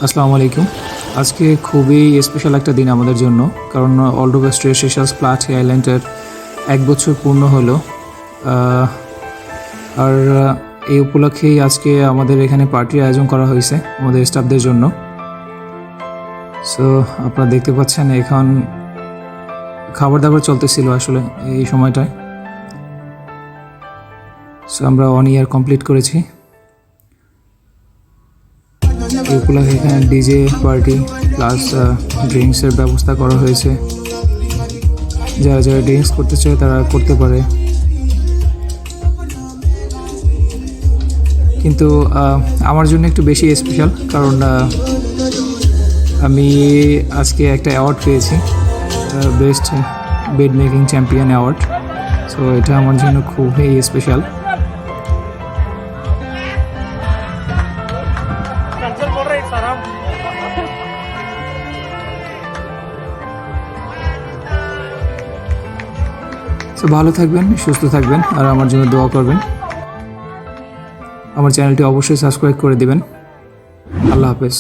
আসসালামু আলাইকুম। আজকে খুবই স্পেশাল একটা দিন আমাদের জন্য, কারণ অলডোবা স্ট্রেট সেশালস প্লাটি আইল্যান্ডের 1 বছর পূর্ণ হলো। আর এই উপলক্ষেই আজকে আমাদের এখানে পার্টির আয়োজন করা হয়েছে আমাদের স্টাফদের জন্য। সো আপনারা দেখতে পাচ্ছেন এখন খাবার দাবার চলতেছিল আসলে এই সময়টায়। সো আমরা 1 ইয়ার কমপ্লিট করেছি। এই উপলক্ষে এখানে ডিজে পার্টি প্লাস ড্রিঙ্কসের ব্যবস্থা করা হয়েছে। যারা যারা ড্রিঙ্কস করতে চায় তারা করতে পারে, কিন্তু আমার জন্য একটু বেশি স্পেশাল, কারণ আমি আজকে একটা অ্যাওয়ার্ড পেয়েছি, best bed making champion award. So এটা আমার জন্য খুবই স্পেশাল। তো ভালো থাকবেন, সুস্থ থাকবেন, আর আমার জন্য দোয়া করবেন। আমার চ্যানেলটি অবশ্যই সাবস্ক্রাইব করে দিবেন। আল্লাহ হাফেজ।